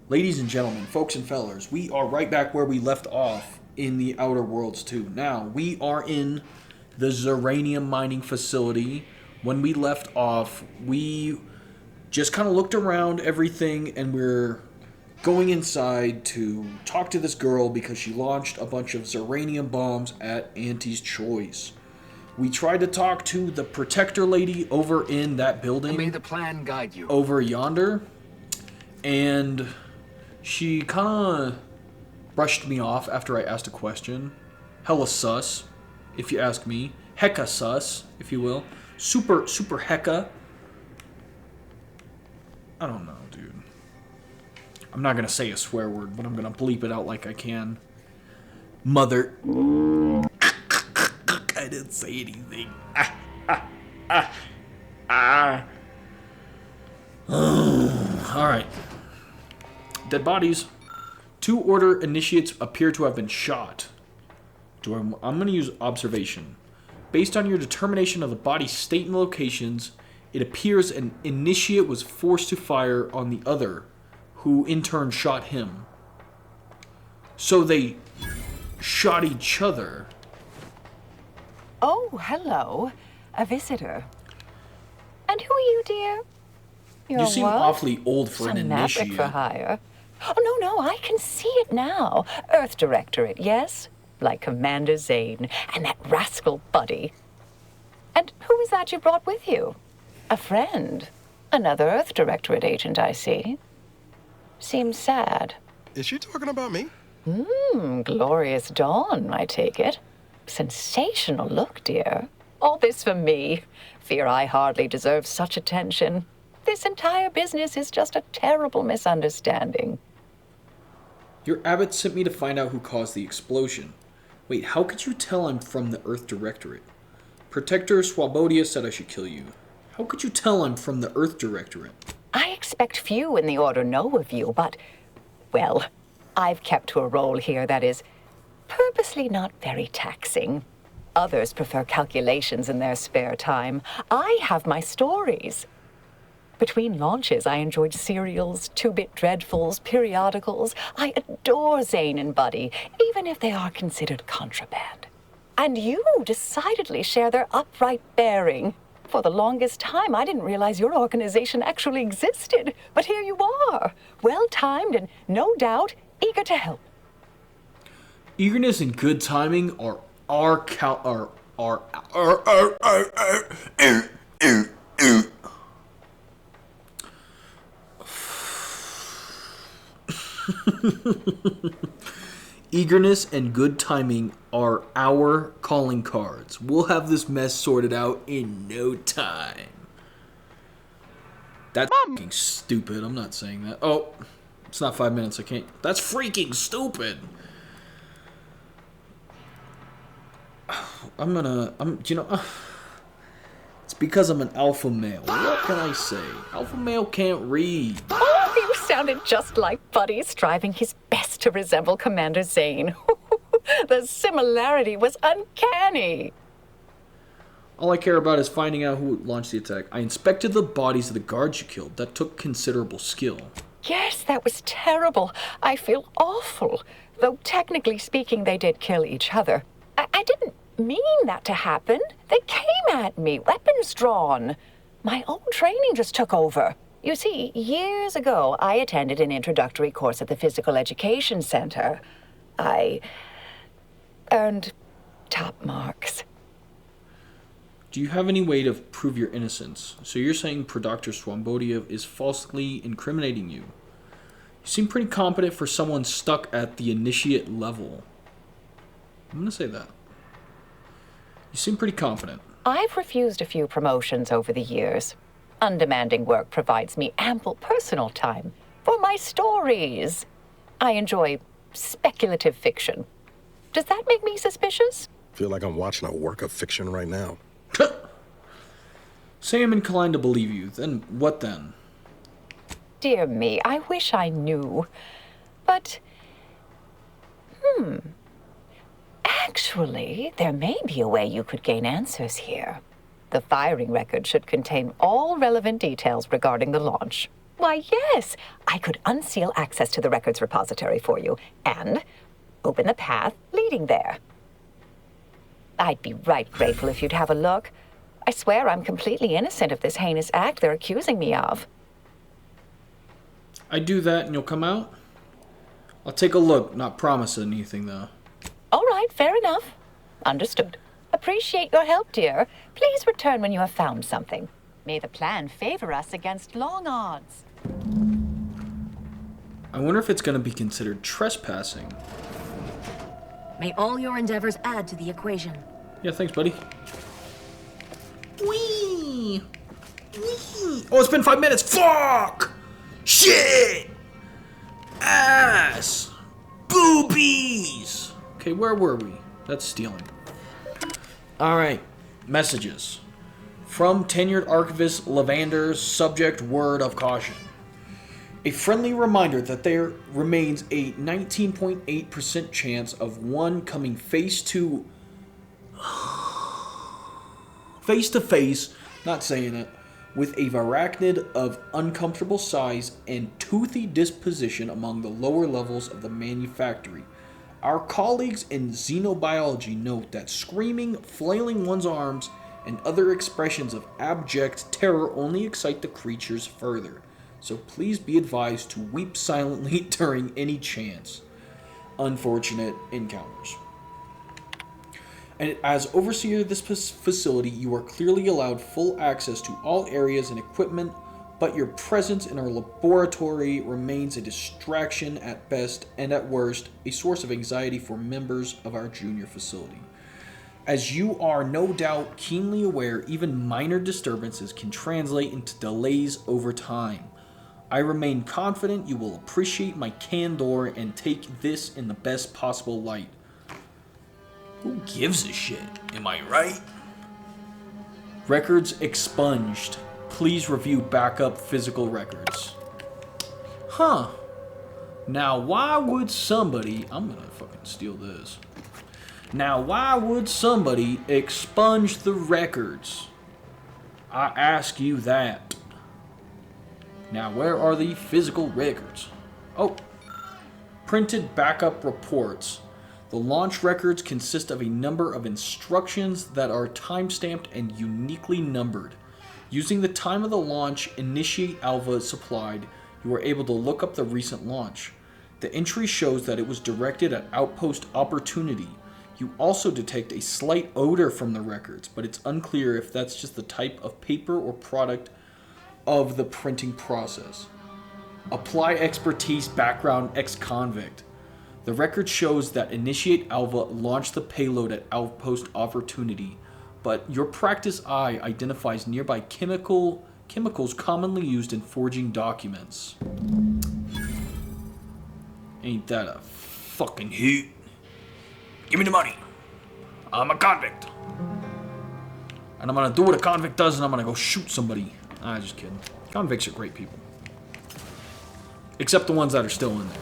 Ladies and gentlemen, folks and fellers, we are right back where we left off in the Outer Worlds 2. Now, we are in the Zeranium mining facility. When we left off, we just kind of looked around everything and we're going inside to talk to this girl because she launched a bunch of Zeranium bombs at Auntie's choice. We tried to talk to the protector lady over in that building. May the plan guide you. Over yonder. And she kind of brushed me off after I asked a question. Hella sus, if you ask me. Hecka sus, if you will. Super hecka. I don't know, dude. I'm not going to say a swear word, but I'm going to bleep it out like I can. Mother. I didn't say anything. Alright. Dead bodies. 2 Order initiates appear to have been shot. I'm going to use observation. Based on your determination of the body's state and locations, it appears an initiate was forced to fire on the other, who in turn shot him. So they shot each other. Oh, hello. A visitor. And who are you, dear? You seem what? awfully old for an Some maverick initiate. for hire. Oh, no, I can see it now. Earth Directorate, yes? Like Commander Zane and that rascal Buddy. And who is that you brought with you? A friend. Another Earth Directorate agent, I see. Seems sad. Is she talking about me? Glorious dawn, I take it. Sensational look, dear. All this for me. Fear I hardly deserve such attention. This entire business is just a terrible misunderstanding. Your abbot sent me to find out who caused the explosion. Wait, how could you tell I'm from the Earth Directorate? Protector Swabodia said I should kill you. How could you tell I'm from the Earth Directorate? I expect few in the Order know of you, but, well, I've kept to a role here that is purposely not very taxing. Others prefer calculations in their spare time. I have my stories. Between launches, I enjoyed serials, 2-bit dreadfuls, periodicals. I adore Zane and Buddy, even if they are considered contraband. And you decidedly share their upright bearing. For the longest time, I didn't realize your organization actually existed. But here you are, well-timed and, no doubt, eager to help. Eagerness and good timing are Eagerness and good timing are our calling cards. We'll have this mess sorted out in no time. That's freaking stupid. I'm not saying that. Oh, it's not 5 minutes. I can't. That's freaking stupid. It's because I'm an alpha male. What can I say? Alpha male can't read. Oh, you sounded just like Buddy, striving his best to resemble Commander Zane. The similarity was uncanny. All I care about is finding out who launched the attack. I inspected the bodies of the guards you killed. That took considerable skill. Yes, that was terrible. I feel awful. Though technically speaking, they did kill each other. I didn't mean that to happen. They came at me, weapons drawn. My own training just took over. You see, years ago, I attended an introductory course at the Physical Education Center. I earned top marks. Do you have any way to prove your innocence? So you're saying Dr. Swambodia is falsely incriminating you. You seem pretty competent for someone stuck at the initiate level. I'm going to say that. You seem pretty confident. I've refused a few promotions over the years. Undemanding work provides me ample personal time for my stories. I enjoy speculative fiction. Does that make me suspicious? Feel like I'm watching a work of fiction right now. Say I'm inclined to believe you. Then what then? Dear me, I wish I knew. But, actually, there may be a way you could gain answers here. The firing record should contain all relevant details regarding the launch. Why, yes, I could unseal access to the records repository for you and open the path leading there. I'd be right grateful if you'd have a look. I swear I'm completely innocent of this heinous act they're accusing me of. I do that and you'll come out? I'll take a look, not promise anything though. All right, fair enough. Understood. Appreciate your help, dear. Please return when you have found something. May the plan favor us against long odds. I wonder if it's going to be considered trespassing. May all your endeavors add to the equation. Yeah, thanks, buddy. Whee! Whee! Oh, it's been 5 minutes! Fuck! Shit! Ass! Boobies! Okay, where were we? That's stealing. Alright, messages. From tenured archivist Lavander's subject word of caution. A friendly reminder that there remains a 19.8% chance of one coming face to face, not saying it, with a varachnid of uncomfortable size and toothy disposition among the lower levels of the manufactory. Our colleagues in xenobiology note that screaming, flailing one's arms, and other expressions of abject terror only excite the creatures further. So please be advised to weep silently during any chance. Unfortunate encounters. And as overseer of this facility, you are clearly allowed full access to all areas and equipment, but your presence in our laboratory remains a distraction at best and at worst, a source of anxiety for members of our junior facility. As you are no doubt keenly aware, even minor disturbances can translate into delays over time. I remain confident you will appreciate my candor and take this in the best possible light. Who gives a shit? Am I right? Records expunged. Please review backup physical records. Huh. Now why would somebody... I'm gonna fucking steal this. Now why would somebody expunge the records? I ask you that. Now where are the physical records? Oh. Printed backup reports. The launch records consist of a number of instructions that are timestamped and uniquely numbered. Using the time of the launch Initiate Alva supplied, you are able to look up the recent launch. The entry shows that it was directed at Outpost Opportunity. You also detect a slight odor from the records, but it's unclear if that's just the type of paper or product of the printing process. Apply expertise background ex-convict. The record shows that Initiate Alva launched the payload at Outpost Opportunity, but your practice eye identifies nearby chemicals commonly used in forging documents. Ain't that a fucking hoot? Give me the money. I'm a convict. And I'm gonna do what a convict does and I'm gonna go shoot somebody. Just kidding. Convicts are great people. Except the ones that are still in there.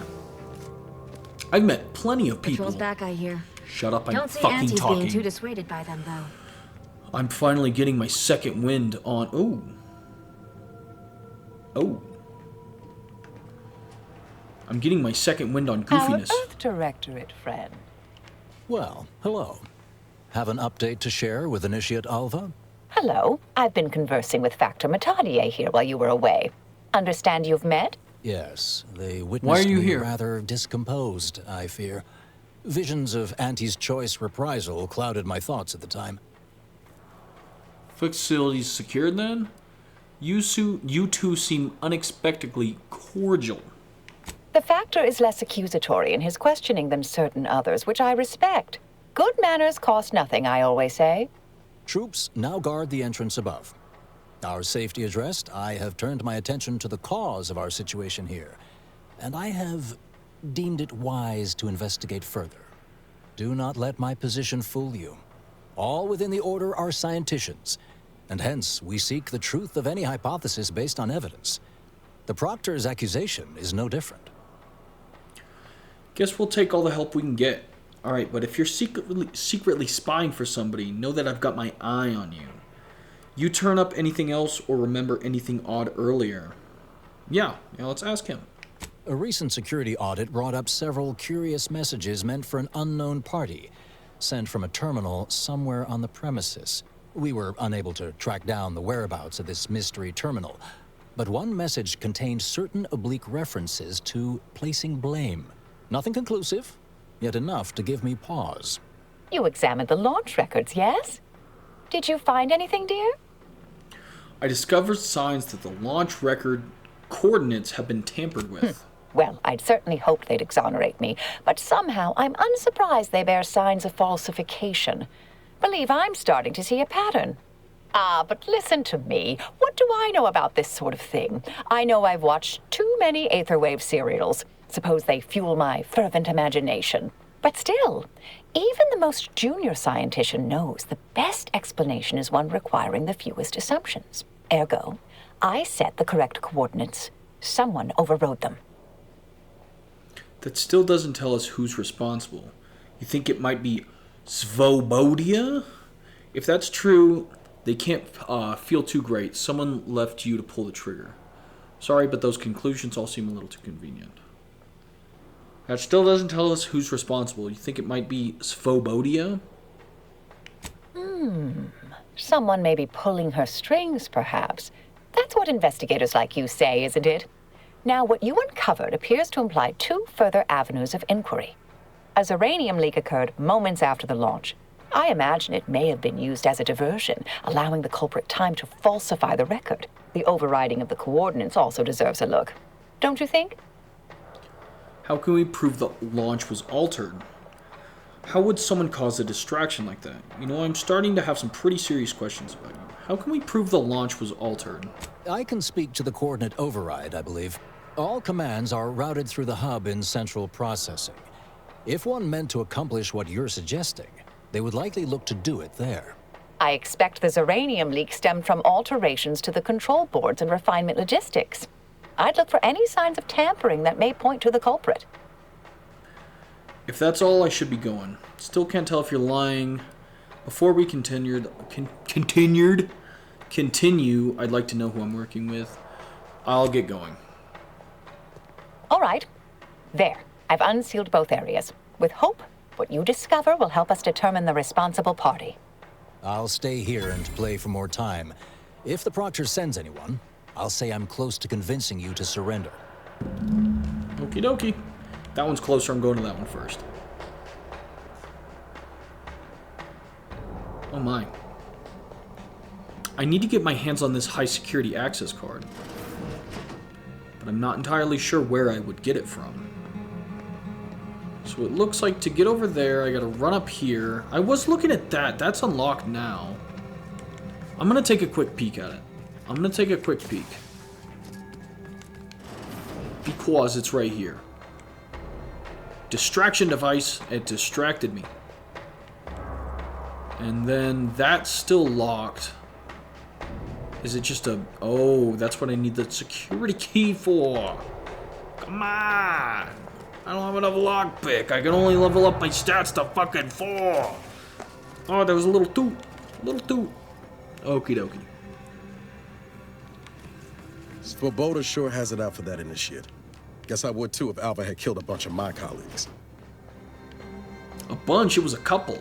I've met plenty of people. Patrol's back, I hear. Shut up, I'm Don't see fucking Auntie's talking. being too dissuaded by them, though. I'm finally getting my second wind on... Oh. I'm getting my second wind on goofiness. Our Earth Directorate friend. Well, hello. Have an update to share with Initiate Alva? Hello. I've been conversing with Factor Matadier here while you were away. Understand you've met? Yes, they Why witnessed are you me here? rather discomposed, I fear. Visions of Auntie's choice reprisal clouded my thoughts at the time. Facilities secured then? You two seem unexpectedly cordial. The Factor is less accusatory in his questioning than certain others, which I respect. Good manners cost nothing, I always say. Troops now guard the entrance above. Our safety addressed, I have turned my attention to the cause of our situation here, and I have deemed it wise to investigate further. Do not let my position fool you. All within the Order are scienticians, and hence we seek the truth of any hypothesis based on evidence. The Proctor's accusation is no different. Guess we'll take all the help we can get. Alright, but if you're secretly spying for somebody, know that I've got my eye on you. You turn up anything else or remember anything odd earlier. Yeah, let's ask him. A recent security audit brought up several curious messages meant for an unknown party, sent from a terminal somewhere on the premises. We were unable to track down the whereabouts of this mystery terminal, but one message contained certain oblique references to placing blame. Nothing conclusive, yet enough to give me pause. You examined the launch records, yes? Did you find anything, dear? I discovered signs that the launch record coordinates have been tampered with. Well, I'd certainly hoped they'd exonerate me, but somehow I'm unsurprised they bear signs of falsification. Believe I'm starting to see a pattern. But listen to me. What do I know about this sort of thing? I know I've watched too many Aetherwave serials. Suppose they fuel my fervent imagination. But still, even the most junior scientist knows the best explanation is one requiring the fewest assumptions. Ergo, I set the correct coordinates. Someone overrode them. That still doesn't tell us who's responsible. You think it might be Svobodia? If that's true, they can't feel too great. Someone left you to pull the trigger. Sorry, but those conclusions all seem a little too convenient. That still doesn't tell us who's responsible. You think it might be Svobodia? Someone may be pulling her strings, perhaps. That's what investigators like you say, isn't it? Now, what you uncovered appears to imply two further avenues of inquiry. A uranium leak occurred moments after the launch. I imagine it may have been used as a diversion, allowing the culprit time to falsify the record. The overriding of the coordinates also deserves a look. Don't you think? How can we prove the launch was altered? How would someone cause a distraction like that? I'm starting to have some pretty serious questions about you. How can we prove the launch was altered? I can speak to the coordinate override, I believe. All commands are routed through the hub in central processing. If one meant to accomplish what you're suggesting, they would likely look to do it there. I expect the uranium leak stemmed from alterations to the control boards and refinement logistics. I'd look for any signs of tampering that may point to the culprit. If that's all, I should be going. Still can't tell if you're lying. Before we continue, I'd like to know who I'm working with. I'll get going. All right. There. I've unsealed both areas. With hope, what you discover will help us determine the responsible party. I'll stay here and play for more time. If the Proctor sends anyone, I'll say I'm close to convincing you to surrender. Okie dokie. That one's closer. I'm going to that one first. Oh my. I need to get my hands on this high security access card. But I'm not entirely sure where I would get it from. So it looks like to get over there, I gotta run up here. I was looking at that. That's unlocked now. I'm gonna take a quick peek at it. Because it's right here. Distraction device. It distracted me. And then that's still locked. Is it just a... Oh, that's what I need the security key for. Come on. I don't have enough lockpick. I can only level up my stats to fucking 4. Oh, there was a little toot. Okie dokie. Svoboda sure has it out for that initiate. Guess I would too if Alva had killed a bunch of my colleagues. A bunch? It was a couple.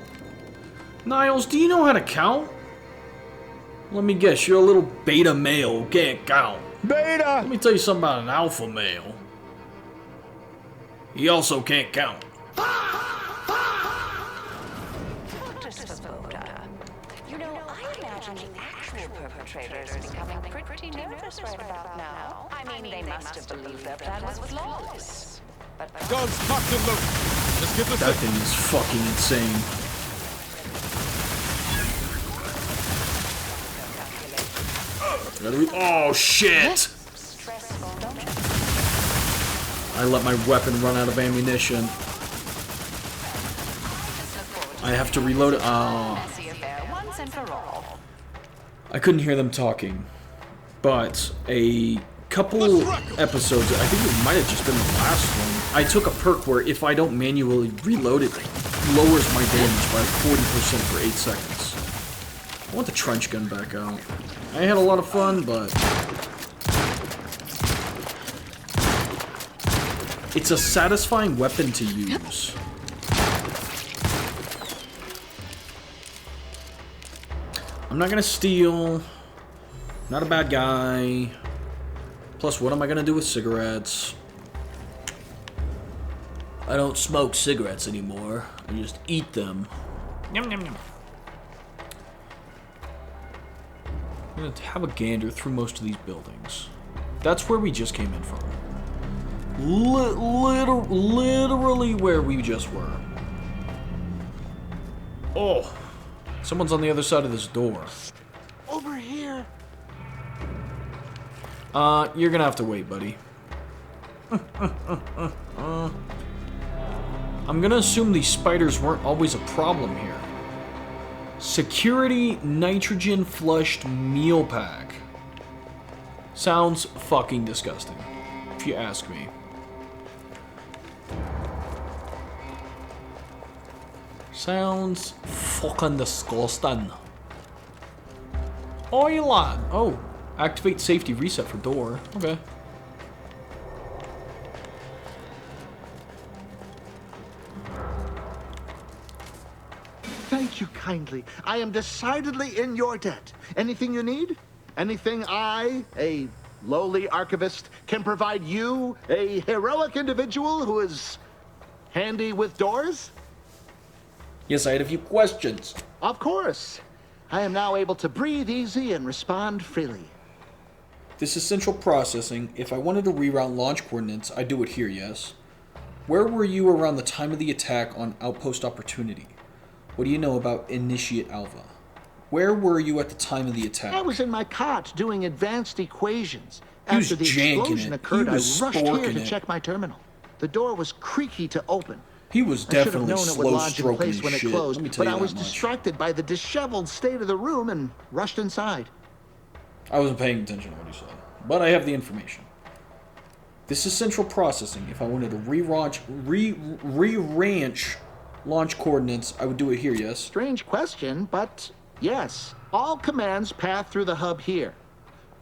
Niles, do you know how to count? Let me guess, you're a little beta male who can't count. Beta! Let me tell you something about an alpha male. He also can't count. I imagine the actual perpetrators are becoming pretty nervous right about now. I mean, they must have believed their plan was flawless. But Guns cocked and loaded. Let's get this That thing is fucking insane. Oh shit! I let my weapon run out of ammunition. I have to reload it. Oh. I couldn't hear them talking. But a couple episodes, I think it might have just been the last one, I took a perk where if I don't manually reload it, lowers my damage by 40% for 8 seconds. I want the trench gun back out. I had a lot of fun, but It's a satisfying weapon to use. I'm not gonna steal. Not a bad guy. Plus, what am I gonna do with cigarettes? I don't smoke cigarettes anymore. I just eat them. Yum, yum, yum. I'm gonna have a gander through most of these buildings. That's where we just came in from. Literally where we just were. Oh, someone's on the other side of this door. Over here. You're gonna have to wait, buddy. I'm gonna assume these spiders weren't always a problem here. Security nitrogen flushed meal pack. Sounds fucking disgusting, if you ask me. Sounds fucking disgusting. Oi, lad. Oh, activate safety reset for door. Okay. Thank you kindly. I am decidedly in your debt. Anything you need? Anything I, a lowly archivist, can provide you, a heroic individual who is handy with doors? Yes, I had a few questions. Of course. I am now able to breathe easy and respond freely. This is central processing. If I wanted to reroute launch coordinates, I'd do it here, yes? Where were you around the time of the attack on Outpost Opportunity? What do you know about Initiate Alva? Where were you at the time of the attack? I was in my cot doing advanced equations. He was After the janking explosion it. occurred, He was I rushed here sporking to it. check my terminal. The door was creaky to open. He was I should have definitely known it would slow lodge in stroking place his when it shit. closed, Let me tell but you I was that much. distracted by the disheveled state of the room and rushed inside. I wasn't paying attention to what he said, but I have the information. This is central processing. If I wanted to re-ranch launch coordinates, I would do it here, yes? Strange question, but yes. All commands pass through the hub here.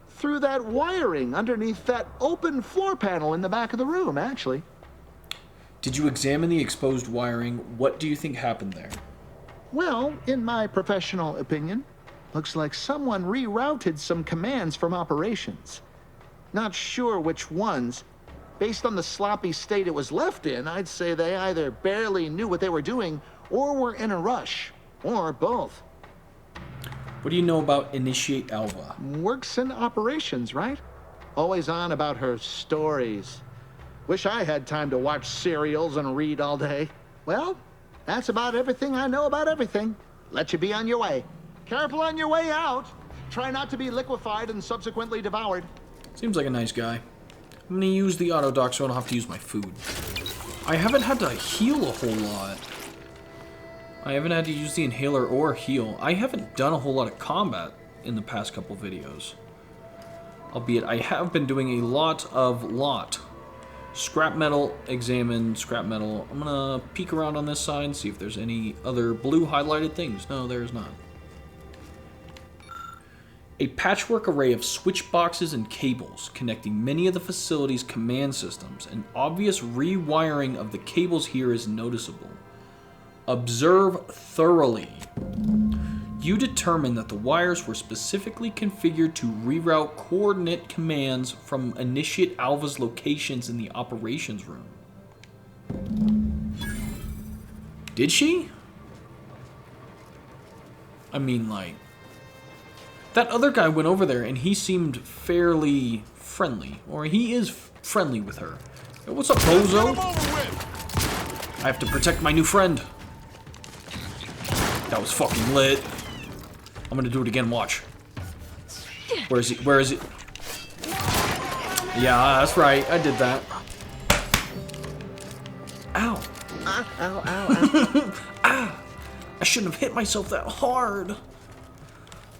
Through that wiring underneath that open floor panel in the back of the room, actually. Did you examine the exposed wiring? What do you think happened there? Well, in my professional opinion, looks like someone rerouted some commands from operations. Not sure which ones. Based on the sloppy state it was left in, I'd say they either barely knew what they were doing or were in a rush, or both. What do you know about Initiate Alva? Works in operations, right? Always on about her stories. Wish I had time to watch serials and read all day. Well, that's about everything I know about everything. Let you be on your way. Careful on your way out. Try not to be liquefied and subsequently devoured. Seems like a nice guy. I'm gonna use the auto dock so I don't have to use my food. I haven't had to heal a whole lot. I haven't had to use the inhaler or heal. I haven't done a whole lot of combat in the past couple videos. Albeit I have been doing a lot of Scrap metal, examine scrap metal. I'm gonna peek around on this side and see if there's any other blue highlighted things. No, there's not. A patchwork array of switch boxes and cables connecting many of the facility's command systems. An obvious rewiring of the cables here is noticeable. Observe thoroughly. You determine that the wires were specifically configured to reroute coordinate commands from Initiate Alva's locations in the operations room. Did she? I mean, like, that other guy went over there and he seemed fairly friendly. Or he is friendly with her. Hey, what's up, bozo? I have to protect my new friend. That was fucking lit. I'm gonna do it again, watch. Where is he? Where is it? Yeah, that's right. I did that. Ow. Ow, ow, ow. Ah! I shouldn't have hit myself that hard.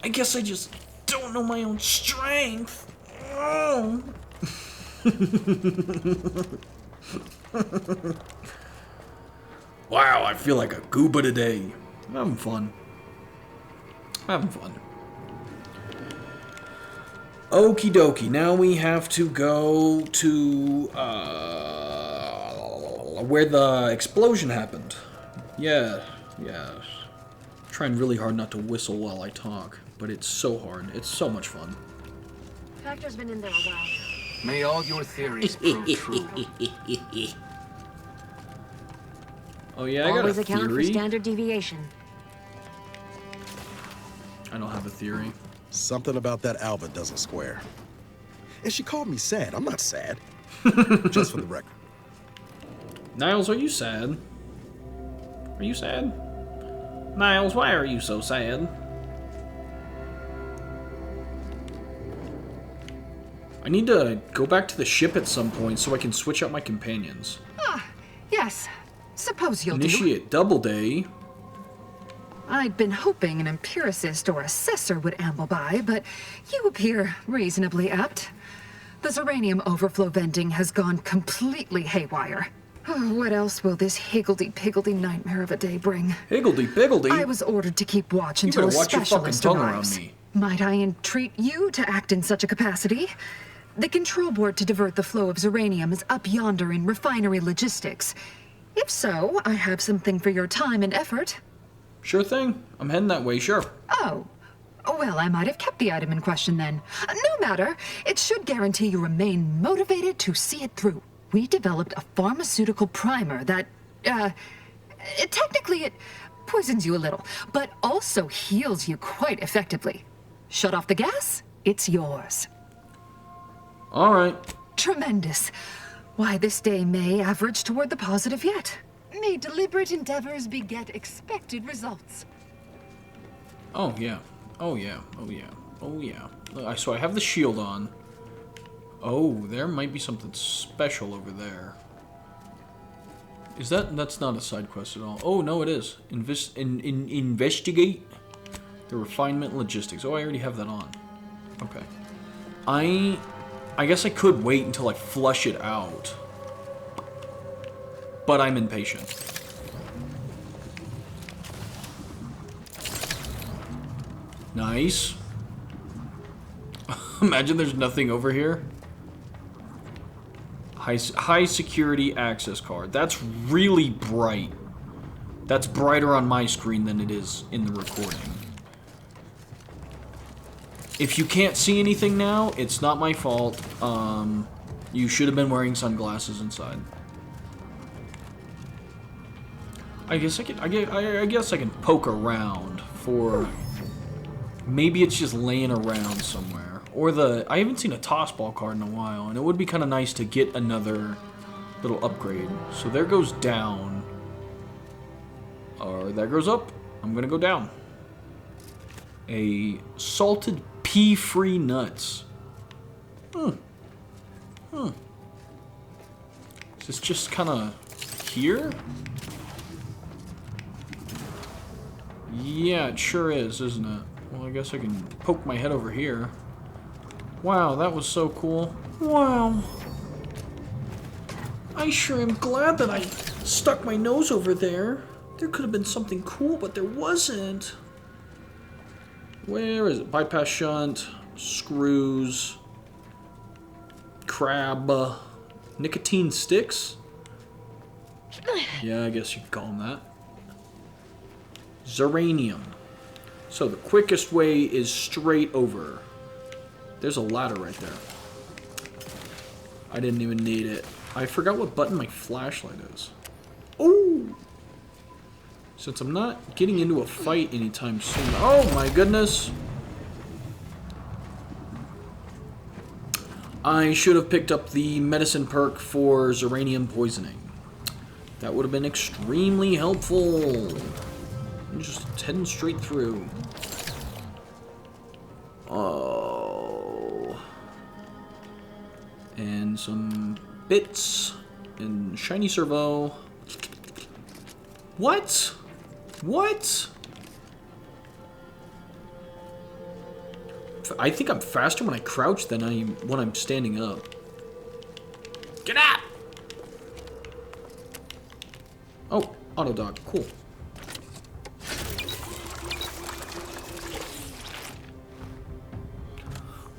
I guess I just don't know my own strength. Oh. Wow, I feel like a gooba today. I'm having fun. Okie dokie, now we have to go to, where the explosion happened. Yeah, yeah. I'm trying really hard not to whistle while I talk, but it's so hard. It's so much fun. Factor's been in there a while. May all your theories prove true. Oh yeah, I got Always a account for theory. standard deviation. I don't have a theory. Something about that Alva doesn't square. And she called me sad. I'm not sad. Just for the record. Niles, are you sad? Are you sad? Niles, why are you so sad? I need to go back to the ship at some point so I can switch out my companions. Yes. Suppose you'll Initiate Doubleday. I'd been hoping an empiricist or assessor would amble by, but you appear reasonably apt. The Zeranium overflow venting has gone completely haywire. Oh, what else will this higgledy-piggledy nightmare of a day bring? Higgledy-piggledy? I was ordered to keep watch You until a better watch your fucking specialist tongue arrives. around me. Might I entreat you to act in such a capacity? The control board to divert the flow of Zeranium is up yonder in refinery logistics. If so, I have something for your time and effort. Sure thing. I'm heading that way, sure. Oh. Well, I might have kept the item in question then. No matter. It should guarantee you remain motivated to see it through. We developed a pharmaceutical primer that, technically it poisons you a little, but also heals you quite effectively. Shut off the gas, it's yours. All right. Tremendous. Why, this day may average toward the positive yet. May deliberate endeavors beget expected results. Oh, yeah. Oh, yeah. Oh, yeah. Oh, yeah. So I have the shield on. Oh, there might be something special over there. Is that... That's not a side quest at all. Oh, no, it is. Investigate the refinement logistics. Oh, I already have that on. Okay. I guess I could wait until I flush it out. But I'm impatient. Nice. Imagine there's nothing over here. High security access card. That's really bright. That's brighter on my screen than it is in the recording. If you can't see anything now, it's not my fault. You should have been wearing sunglasses inside. I guess I can poke around for... Maybe it's just laying around somewhere. Or I haven't seen a toss ball card in a while, and it would be kind of nice to get another little upgrade. So there goes down. Or there goes up. I'm gonna go down. A salted pea-free nuts. Is this just kind of here? Yeah, it sure is, isn't it? Well, I guess I can poke my head over here. Wow, that was so cool. Wow. I sure am glad that I stuck my nose over there. There could have been something cool, but there wasn't. Where is it? Bypass shunt, screws, crab, nicotine sticks? Yeah, I guess you could call them that. Zeranium. So the quickest way is straight over. There's a ladder right there. I didn't even need it. I forgot what button my flashlight is. Oh! Since I'm not getting into a fight anytime soon. Oh my goodness! I should have picked up the medicine perk for Zeranium poisoning. That would have been extremely helpful. I'm just heading straight through. Oh. And some bits and shiny servo. What? What? I think I'm faster when I crouch than when I'm standing up. Get up! Oh, auto dog. Cool.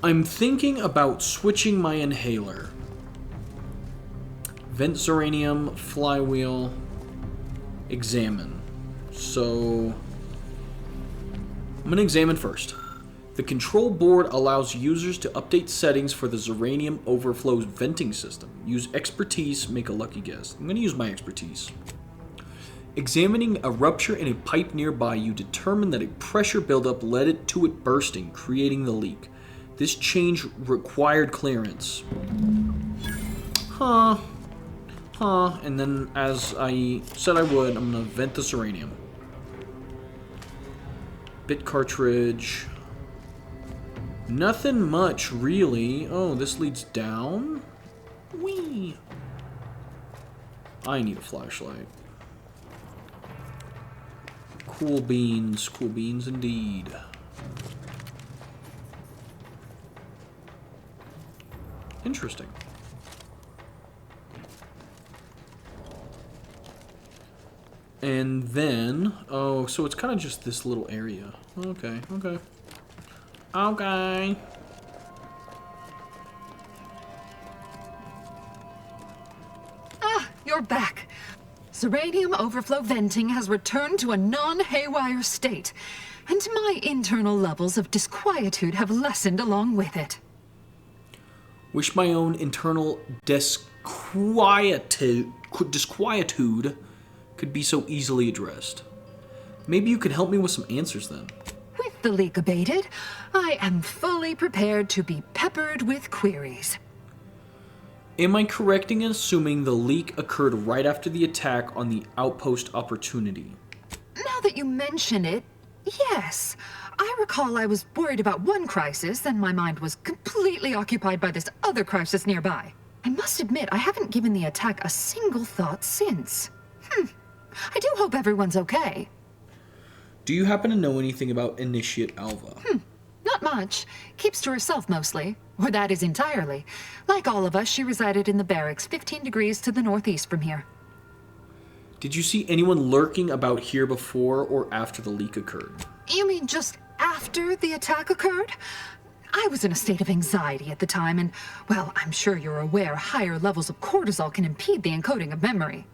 I'm thinking about switching my inhaler. Vent Zeranium, flywheel, examine. So I'm going to examine first. The control board allows users to update settings for the Zeranium overflow venting system. Use expertise, make a lucky guess. I'm going to use my expertise. Examining a rupture in a pipe nearby, you determine that a pressure buildup led to it bursting, creating the leak. This change required clearance. And then, as I said I would, I'm going to vent the Zeranium. Bit cartridge. Nothing much, really. Oh, this leads down? Whee! I need a flashlight. Cool beans indeed. Interesting. And then, oh, so it's kind of just this little area. Okay. Ah, you're back. Zeranium overflow venting has returned to a non-haywire state, and my internal levels of disquietude have lessened along with it. Wish my own internal disquietude could be so easily addressed. Maybe you could help me with some answers then. With the leak abated, I am fully prepared to be peppered with queries. Am I correct in assuming the leak occurred right after the attack on the outpost Opportunity? Now that you mention it, yes. I recall I was worried about one crisis, and my mind was completely occupied by this other crisis nearby. I must admit, I haven't given the attack a single thought since. I do hope everyone's okay. Do you happen to know anything about Initiate Alva? Not much. Keeps to herself mostly. Or that is entirely. Like all of us, she resided in the barracks 15 degrees to the northeast from here. Did you see anyone lurking about here before or after the leak occurred? You mean just after the attack occurred? I was in a state of anxiety at the time, and, well, I'm sure you're aware higher levels of cortisol can impede the encoding of memory.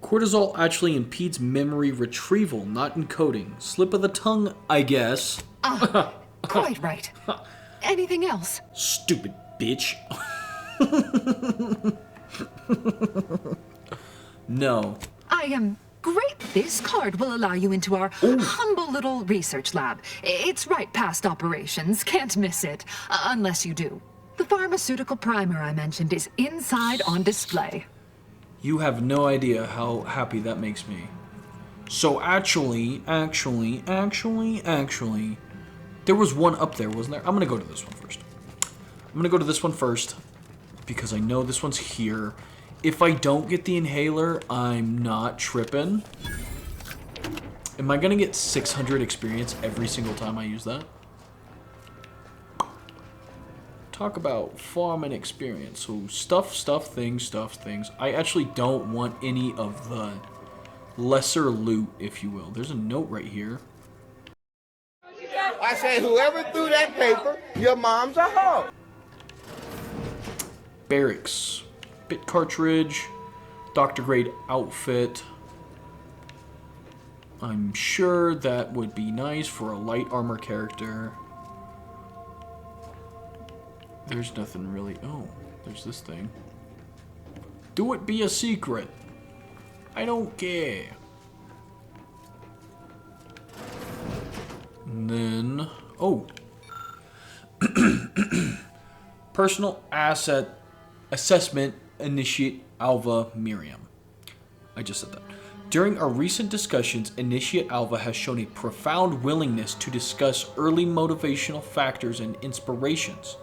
Cortisol actually impedes memory retrieval, not encoding. Slip of the tongue, I guess. Quite right. Anything else? Stupid bitch. No. I am great. This card will allow you into our humble little research lab. It's right past operations. Can't miss it. Unless you do. The pharmaceutical primer I mentioned is inside on display. You have no idea how happy that makes me. So actually, there was one up there, wasn't there? I'm gonna go to this one first. Because I know this one's here. If I don't get the inhaler, I'm not tripping. Am I gonna get 600 experience every single time I use that? Talk about farming experience. So stuff, things. I actually don't want any of the lesser loot, if you will. There's a note right here. I say whoever threw that paper, your mom's a hoe. Barracks. Bit cartridge. Doctor grade outfit. I'm sure that would be nice for a light armor character. There's nothing really. Oh, there's this thing. Do it be a secret. I don't care. And then, oh. Personal asset assessment, Initiate Alva Miriam. I just said that. During our recent discussions, Initiate Alva has shown a profound willingness to discuss early motivational factors and inspirations.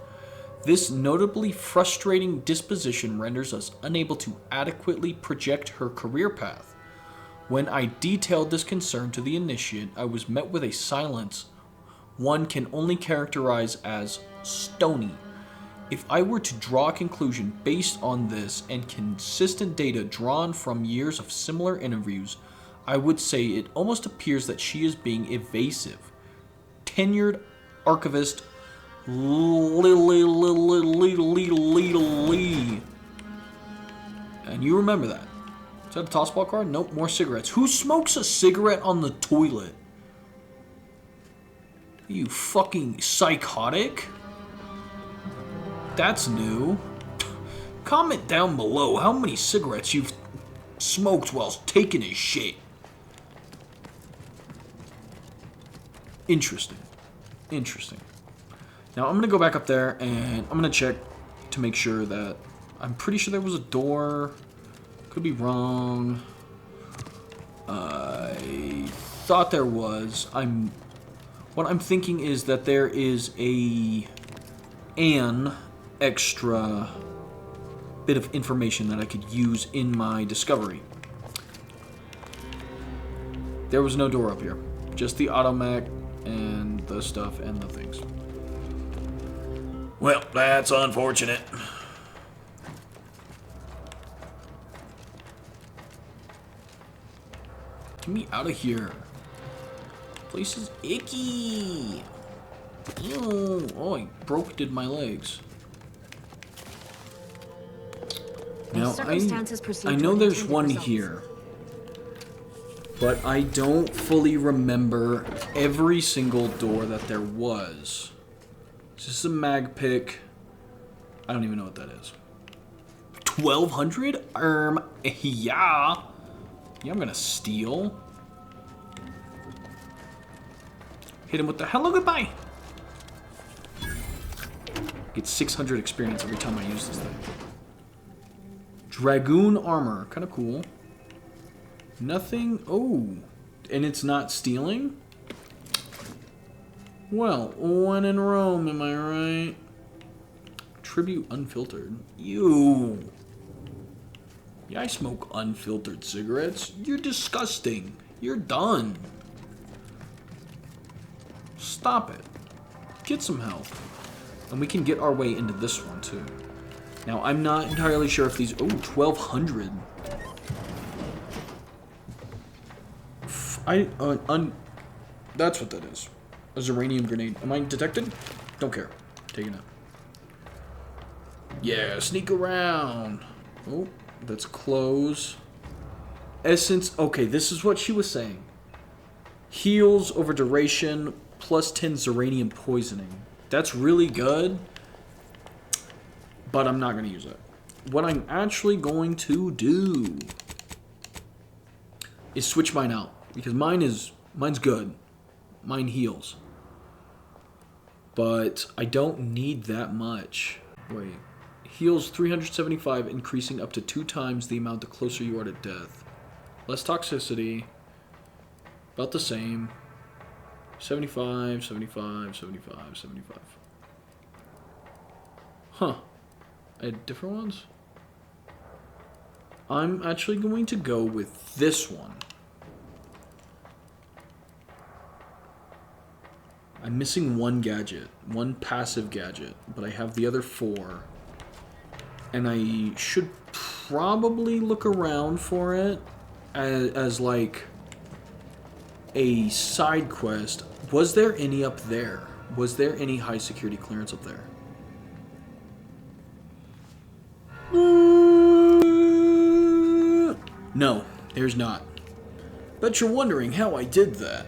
This notably frustrating disposition renders us unable to adequately project her career path. When I detailed this concern to the Initiate, I was met with a silence one can only characterize as stony. If I were to draw a conclusion based on this and consistent data drawn from years of similar interviews, I would say it almost appears that she is being evasive. Tenured archivist And you remember that. Is that a tossball card? Nope, more cigarettes. Who smokes a cigarette on the toilet? Are you fucking psychotic? That's new. Comment down below how many cigarettes you've smoked while taking a shit. Interesting. Interesting. Now I'm going to go back up there and I'm going to check to make sure that... I'm pretty sure there was a door. Could be wrong. I thought there was. What I'm thinking is that there is an extra bit of information that I could use in my discovery. There was no door up here. Just the automech and the stuff and the things. Well, that's unfortunate. Get me out of here. Place is icky. Ew. Oh, I broke my legs. Now, I know there's one here. But I don't fully remember every single door that there was. Is this a mag pick? I don't even know what that is. 1200? Yeah. Yeah, I'm gonna steal. Hit him with the hello goodbye. Get 600 experience every time I use this thing. Dragoon armor, kind of cool. Nothing. Oh, and it's not stealing? Well, when in Rome, am I right? Tribute unfiltered. Ew. Yeah, I smoke unfiltered cigarettes. You're disgusting. You're done. Stop it. Get some health. And we can get our way into this one, too. Now, I'm not entirely sure if these... Oh, 1200. That's what that is. A Zeranium grenade. Am I detected? Don't care. Taking it. Yeah, sneak around. Oh, that's close. Essence. Okay, this is what she was saying. Heals over duration, plus 10 Zeranium poisoning. That's really good. But I'm not going to use it. What I'm actually going to do is switch mine out. Because mine's good. Mine heals. But I don't need that much. Wait. Heals 375, increasing up to 2 times the amount the closer you are to death. Less toxicity. About the same. 75, 75, 75, 75. Huh. I had different ones? I'm actually going to go with this one. I'm missing one gadget, one passive gadget, but I have the other 4. And I should probably look around for it as like a side quest. Was there any up there? Was there any high security clearance up there? No, there's not. Bet you're wondering how I did that.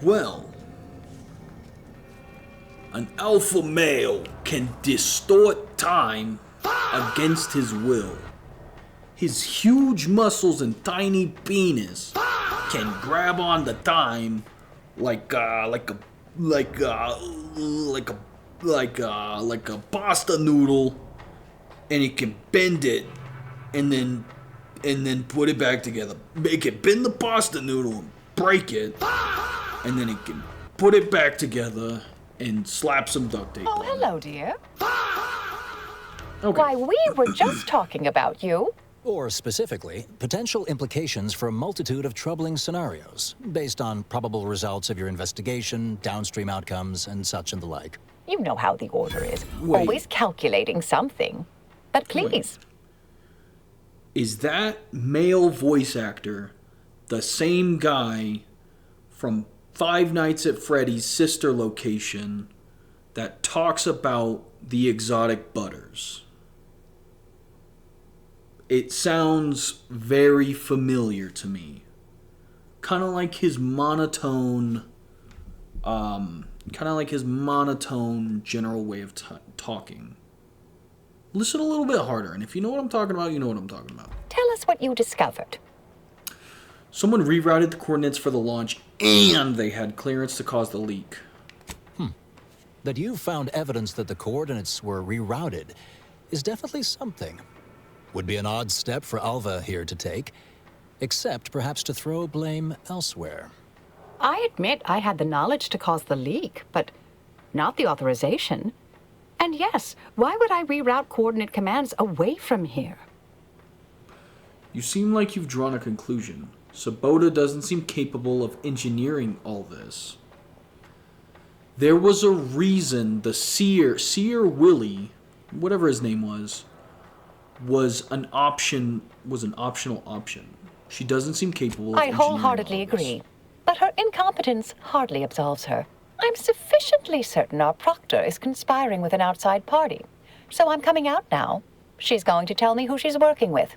Well, an alpha male can distort time against his will. His huge muscles and tiny penis can grab on the time like a pasta noodle, and it can bend it and then put it back together. It can bend the pasta noodle and break it, and then it can put it back together and slap some duct tape. Oh, hello, dear. Okay. Why, we were just talking about you. Or specifically, potential implications for a multitude of troubling scenarios, based on probable results of your investigation, downstream outcomes, and such and the like. You know how the order is. Wait. Always calculating something. But please. Is that male voice actor the same guy from Five Nights at Freddy's sister location that talks about the exotic butters? It sounds very familiar to me. Kind of like his monotone, general way of talking. Listen a little bit harder, and if you know what I'm talking about, you know what I'm talking about. Tell us what you discovered. Someone rerouted the coordinates for the launch, and they had clearance to cause the leak. That you found evidence that the coordinates were rerouted is definitely something. Would be an odd step for Alva here to take, except perhaps to throw blame elsewhere. I admit I had the knowledge to cause the leak, but not the authorization. And yes, why would I reroute coordinate commands away from here? You seem like you've drawn a conclusion. Sabota doesn't seem capable of engineering all this. There was a reason the Seer Willie, whatever his name was an optional option. She doesn't seem capable of I engineering wholeheartedly all this. agree, but her incompetence hardly absolves her. I'm sufficiently certain our proctor is conspiring with an outside party, so I'm coming out now. She's going to tell me who she's working with.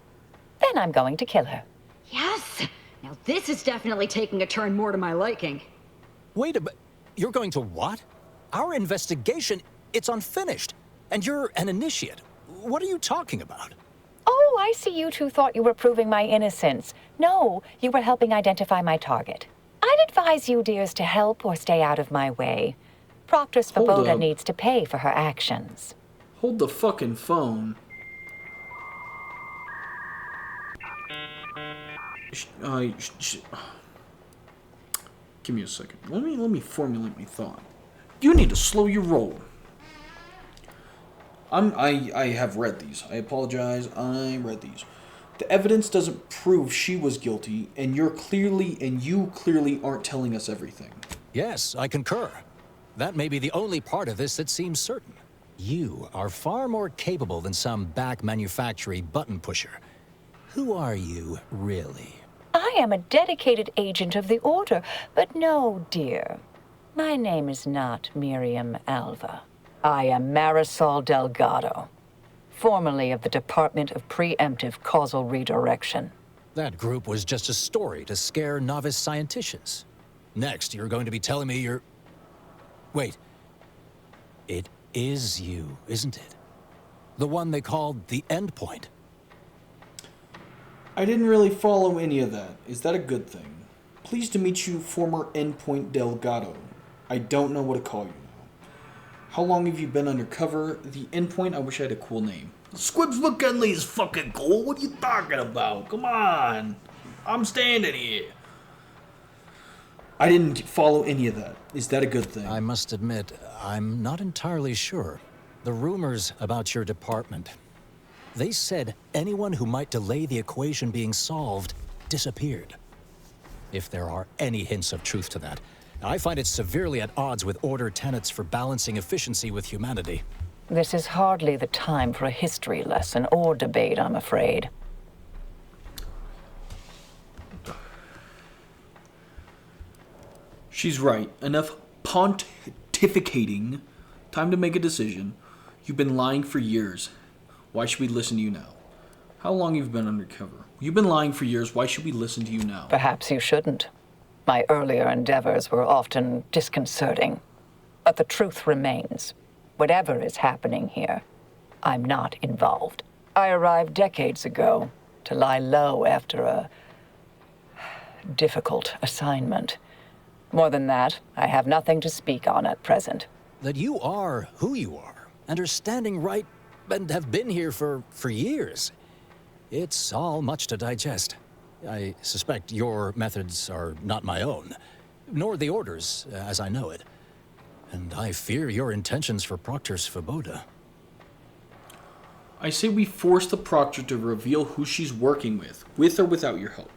Then I'm going to kill her. Yes! Now this is definitely taking a turn more to my liking. Wait a minute. You're going to what? Our investigation, it's unfinished. And you're an initiate. What are you talking about? Oh, I see you two thought you were proving my innocence. No, you were helping identify my target. I'd advise you dears to help or stay out of my way. Proctor Svoboda needs to pay for her actions. Hold the fucking phone. Give me a second. Let me formulate my thought. You need to slow your roll. I have read these. I apologize. I read these. The evidence doesn't prove she was guilty, and you clearly aren't telling us everything. Yes, I concur. That may be the only part of this that seems certain. You are far more capable than some back manufacturing button pusher. Who are you, really? I am a dedicated agent of the Order, but no, dear. My name is not Miriam Alva. I am Marisol Delgado, formerly of the Department of Preemptive Causal Redirection. That group was just a story to scare novice scienticians. Next, you're going to be telling me you're... Wait. It is you, isn't it? The one they called the Endpoint. I didn't really follow any of that. Is that a good thing? Pleased to meet you, former Endpoint Delgado. I don't know what to call you now. How long have you been undercover? The Endpoint? I wish I had a cool name. Squibs McKinnley is fucking cool. What are you talking about? Come on. I'm standing here. I didn't follow any of that. Is that a good thing? I must admit, I'm not entirely sure. The rumors about your department... They said anyone who might delay the equation being solved disappeared. If there are any hints of truth to that, I find it severely at odds with Order tenets for balancing efficiency with humanity. This is hardly the time for a history lesson or debate, I'm afraid. She's right. Enough pontificating. Time to make a decision. You've been lying for years. Why should we listen to you now? How long have you been undercover? You've been lying for years. Why should we listen to you now? Perhaps you shouldn't. My earlier endeavors were often disconcerting. But the truth remains. Whatever is happening here, I'm not involved. I arrived decades ago to lie low after a difficult assignment. More than that, I have nothing to speak on at present. That you are who you are, and are standing right and have been here for years. It's all much to digest. I suspect your methods are not my own, nor the Order's, as I know it. And I fear your intentions for Proctor Svoboda. I say we force the Proctor to reveal who she's working with or without your help.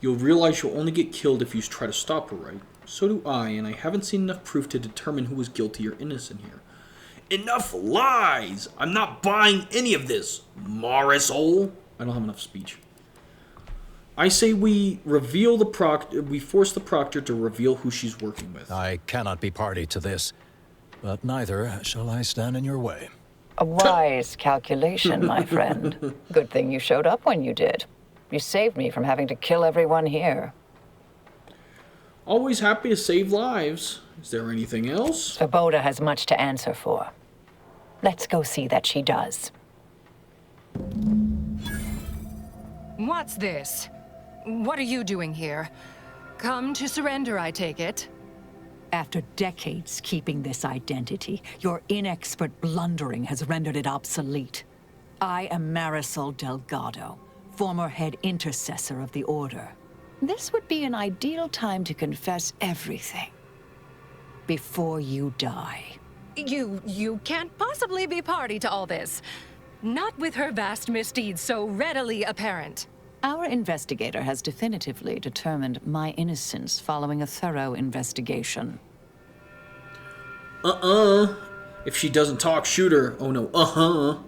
You'll realize you'll only get killed if you try to stop her, right? So do I, and I haven't seen enough proof to determine who is guilty or innocent here. Enough lies! I'm not buying any of this, Marisol. I don't have enough speech. I say we reveal the we force the Proctor to reveal who she's working with. I cannot be party to this, but neither shall I stand in your way. A wise calculation, my friend. Good thing you showed up when you did. You saved me from having to kill everyone here. Always happy to save lives. Is there anything else? Svoboda has much to answer for. Let's go see that she does. What's this? What are you doing here? Come to surrender, I take it? After decades keeping this identity, your inexpert blundering has rendered it obsolete. I am Marisol Delgado, former head intercessor of the Order. This would be an ideal time to confess everything. Before you die. You can't possibly be party to all this. Not with her vast misdeeds so readily apparent. Our investigator has definitively determined my innocence following a thorough investigation. If she doesn't talk, shoot her. Oh no,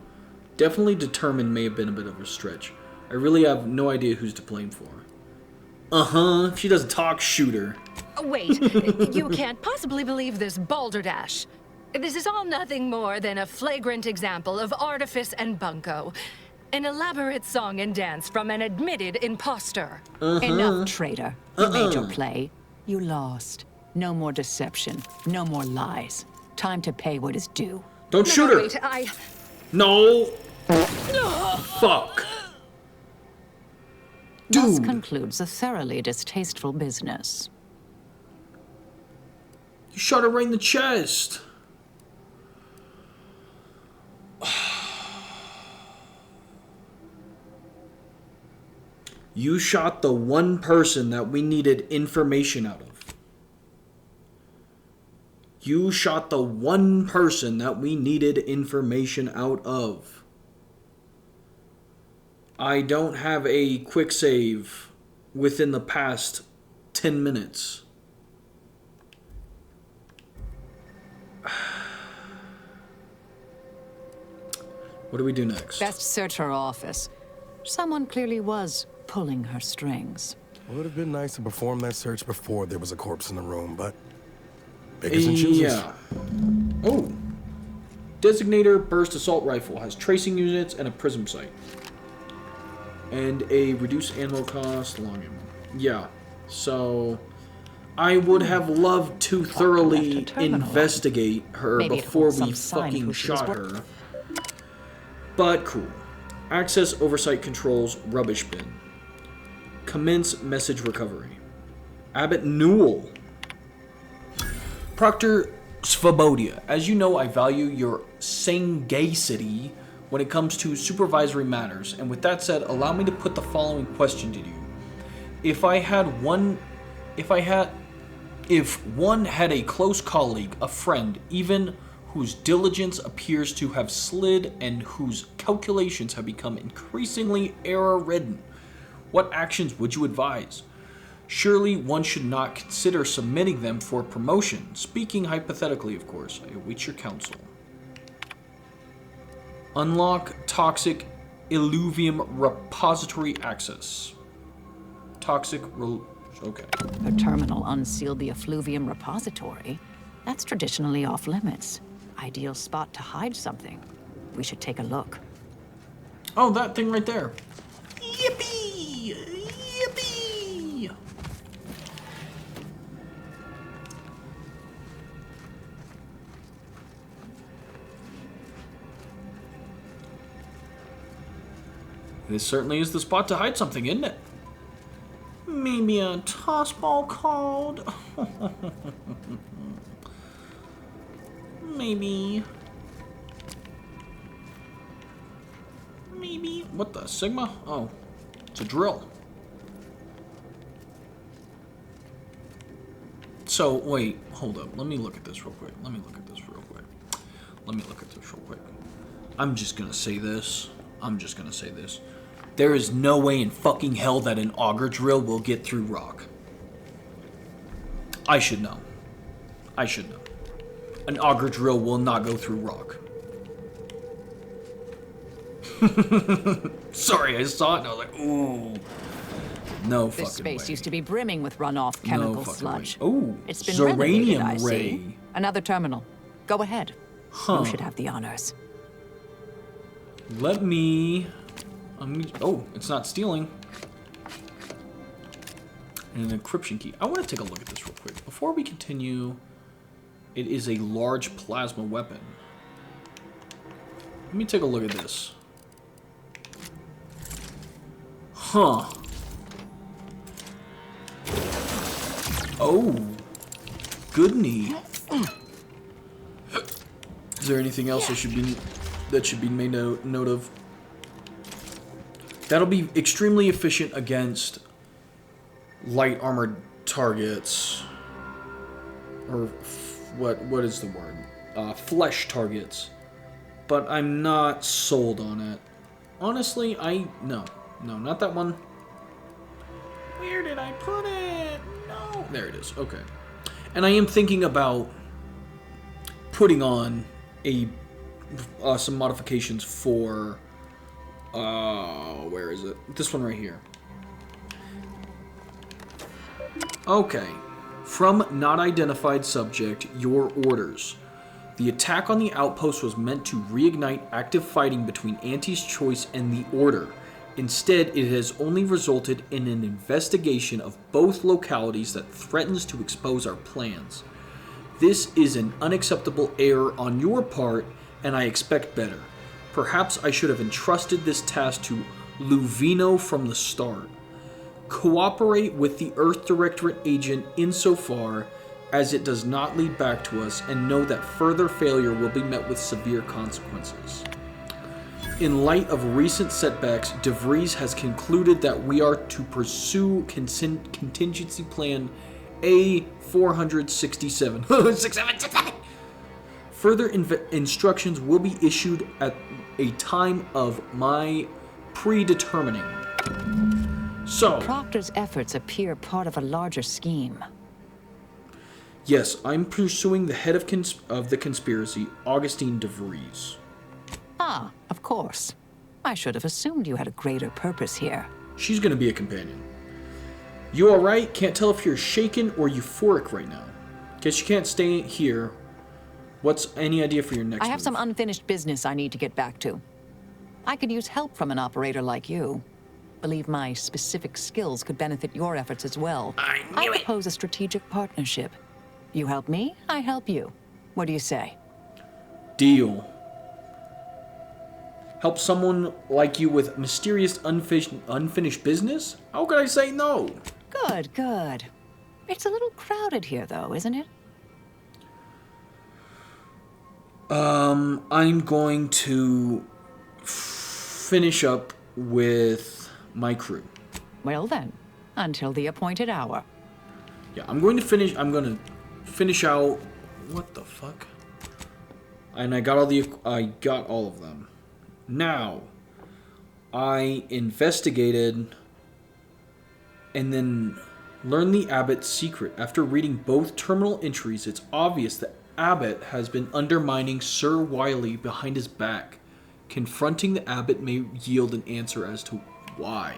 Definitely determined may have been a bit of a stretch. I really have no idea who's to blame for. If she doesn't talk, shoot her. Wait, you can't possibly believe this balderdash. This is all nothing more than a flagrant example of artifice and bunco. An elaborate song and dance from an admitted imposter. Enough, traitor. You made your play. You lost. No more deception. No more lies. Time to pay what is due. Don't shoot her! Wait, No! Fuck. Thus concludes a thoroughly distasteful business. You shot her right in the chest. You shot the one person that we needed information out of. You shot the one person that we needed information out of. I don't have a quick save within the past 10 minutes. What do we do next? Best search her office. Someone clearly was pulling her strings. Would have been nice to perform that search before there was a corpse in the room, but beggars and choosers. Yeah. Oh. Designator burst assault rifle has tracing units and a prism sight. And a reduced ammo cost, long ammo. Yeah. So I would have loved to thoroughly investigate her before we fucking shot her. But cool. Access oversight controls rubbish bin. Commence message recovery. Abbott Newell. Proctor Svoboda. As you know, I value your sagacity when it comes to supervisory matters. And with that said, allow me to put the following question to you. If one had a close colleague, a friend, even whose diligence appears to have slid and whose calculations have become increasingly error-ridden, what actions would you advise? Surely one should not consider submitting them for promotion. Speaking hypothetically, of course. I await your counsel. Unlock toxic illuvium repository access. Okay. Her terminal unsealed the effluvium repository. That's traditionally off limits. Ideal spot to hide something. We should take a look. Oh, that thing right there. Yippee! Yippee! This certainly is the spot to hide something, isn't it? Maybe a toss ball called. Maybe. What the? Sigma? Oh. It's a drill. So, wait. Hold up. Let me look at this real quick. I'm just gonna say this. There is no way in fucking hell that an auger drill will get through rock. I should know. An auger drill will not go through rock. Sorry, I saw it and I was like, ooh. No fucking way. This space used to be brimming with runoff chemical sludge. Oh, it's been renovated, I Zeranium see. ray. Another terminal. Go ahead. Huh. You should have the honors. Let me... oh, it's not stealing. And an encryption key. I want to take a look at this real quick. Before we continue, it is a large plasma weapon. Let me take a look at this. Huh. Oh. Goodney. Is there anything else that should be made note of? That'll be extremely efficient against light armored targets, or what is the word? Flesh targets. But I'm not sold on it. Honestly, no, not that one. Where did I put it? No, there it is. Okay, and I am thinking about putting on some modifications for where is it? This one right here. Okay. From not identified subject, your orders. The attack on the outpost was meant to reignite active fighting between Auntie's Choice and the Order. Instead, it has only resulted in an investigation of both localities that threatens to expose our plans. This is an unacceptable error on your part, and I expect better. Perhaps I should have entrusted this task to Luvino from the start. Cooperate with the Earth Directorate agent insofar as it does not lead back to us, and know that further failure will be met with severe consequences. In light of recent setbacks, DeVries has concluded that we are to pursue contingency plan A467. Further instructions will be issued at a time of my predetermining. So, Proctor's efforts appear part of a larger scheme. Yes, I'm pursuing the head of the conspiracy, Augustine DeVries. Ah, of course. I should have assumed you had a greater purpose here. She's gonna be a companion. You alright? Can't tell if you're shaken or euphoric right now. Guess you can't stay here. What's any idea for your next I have move? some unfinished business I need to get back to. I could use help from an operator like you. Believe my specific skills could benefit your efforts as well. I propose a strategic partnership. You help me, I help you. What do you say? Deal. Help someone like you with mysterious unfinished business? How could I say no? Good, good. It's a little crowded here, though, isn't it? I'm going to finish up with my crew. Well then, until the appointed hour. Yeah, I'm going to finish out. What the fuck? And I got all of them. Now, I investigated and then learned the Abbot's secret. After reading both terminal entries, it's obvious that Abbott has been undermining Sir Wiley behind his back. Confronting the Abbot may yield an answer as to why.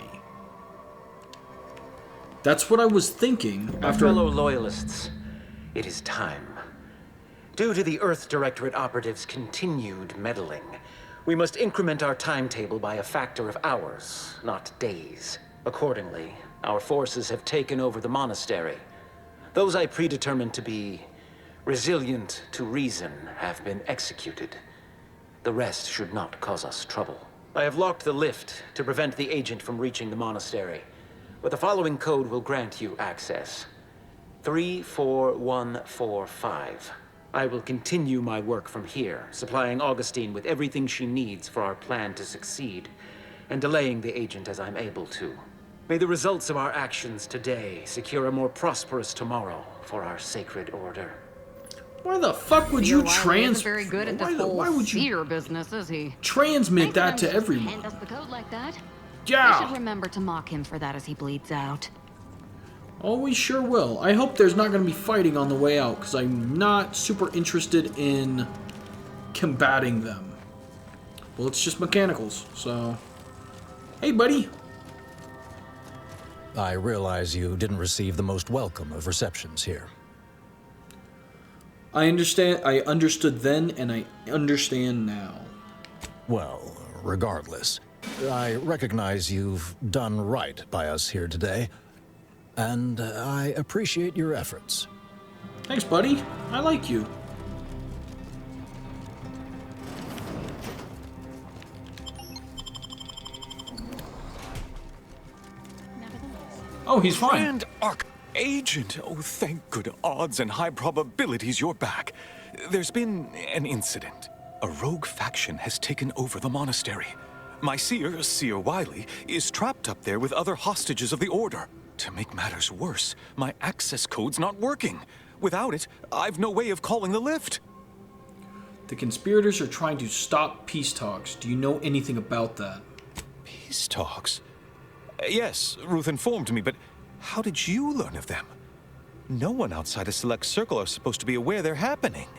That's what I was thinking after... Fellow Loyalists, it is time. Due to the Earth Directorate operatives' continued meddling, we must increment our timetable by a factor of hours, not days. Accordingly, our forces have taken over the monastery. Those I predetermined to be resilient to reason have been executed. The rest should not cause us trouble. I have locked the lift to prevent the agent from reaching the monastery, but the following code will grant you access. 34145. I will continue my work from here, supplying Augustine with everything she needs for our plan to succeed, and delaying the agent as I'm able to. May the results of our actions today secure a more prosperous tomorrow for our sacred order. Why the fuck would you very good at this whole seer business, is he? Transmit that to everyone? Hand us the code like that. Yeah. I should remember to mock him for that as he bleeds out. Oh, we sure will. I hope there's not going to be fighting on the way out, because I'm not super interested in combating them. Well, it's just mechanicals, so... Hey, buddy. I realize you didn't receive the most welcome of receptions here. I understand. I understood then, and I understand now. Well, regardless. I recognize you've done right by us here today, and I appreciate your efforts. Thanks, buddy. I like you. Oh, he's fine. Grand Archagent! Oh, thank good odds and high probabilities you're back. There's been an incident. A rogue faction has taken over the monastery. My seer, Seer Wiley, is trapped up there with other hostages of the Order. To make matters worse, my access code's not working. Without it, I've no way of calling the lift. The conspirators are trying to stop peace talks. Do you know anything about that? Peace talks? Yes, Ruth informed me, but how did you learn of them? No one outside a select circle are supposed to be aware they're happening.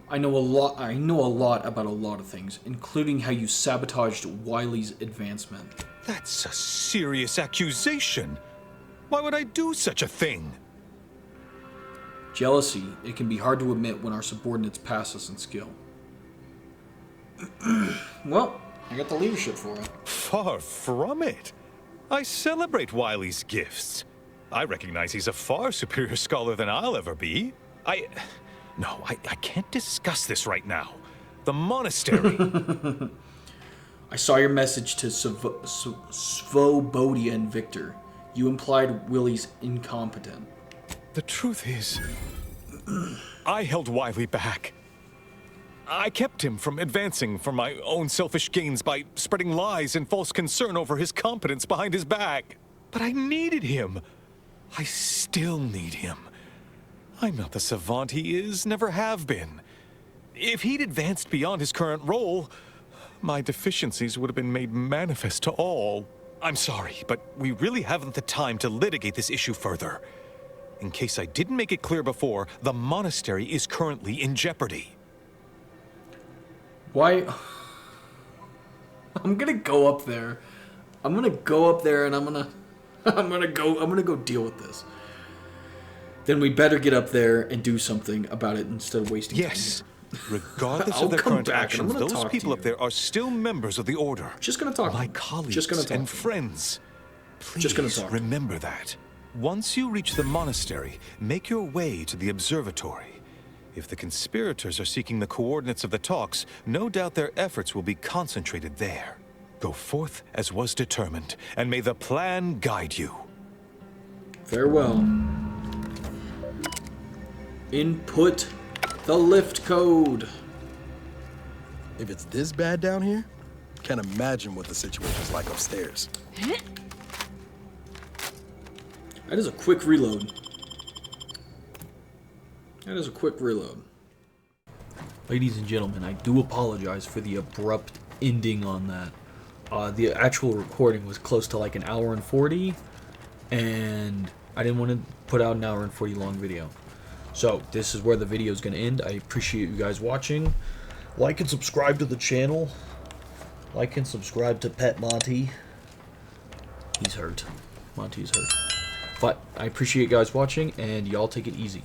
I know a lot about a lot of things, including how you sabotaged Wiley's advancement. That's a serious accusation. Why would I do such a thing? Jealousy. It can be hard to admit when our subordinates pass us in skill. Well, I got the leadership for it. Far from it. I celebrate Wiley's gifts. I recognize he's a far superior scholar than I'll ever be. No, I can't discuss this right now. The monastery. I saw your message to Svobodia and Victor. You implied Willie's incompetent. The truth is, I held Wiley back. I kept him from advancing for my own selfish gains by spreading lies and false concern over his competence behind his back. But I needed him. I still need him. I'm not the savant he is, never have been. If he'd advanced beyond his current role, my deficiencies would have been made manifest to all. I'm sorry, but we really haven't the time to litigate this issue further. In case I didn't make it clear before, the monastery is currently in jeopardy. Why? I'm gonna go up there. I'm gonna go up there and I'm gonna go deal with this. Then we better get up there and do something about it instead of wasting time. Yes. Regardless of their current actions, those people up there are still members of the Order. Just gonna talk. My colleagues and friends. Please remember that. Once you reach the monastery, make your way to the observatory. If the conspirators are seeking the coordinates of the talks, no doubt their efforts will be concentrated there. Go forth as was determined, and may the plan guide you. Farewell. Input the lift code. If it's this bad down here, can't imagine what the situation's like upstairs. That is a quick reload. That is a quick reload. Ladies and gentlemen, I do apologize for the abrupt ending on that. The actual recording was close to like an hour and 40, and I didn't want to put out an hour and 40 long video. So this is where the video is going to end. I appreciate you guys watching. Like and subscribe to the channel. Like and subscribe to Pet Monty. He's hurt. Monty's hurt. But I appreciate you guys watching, and y'all take it easy.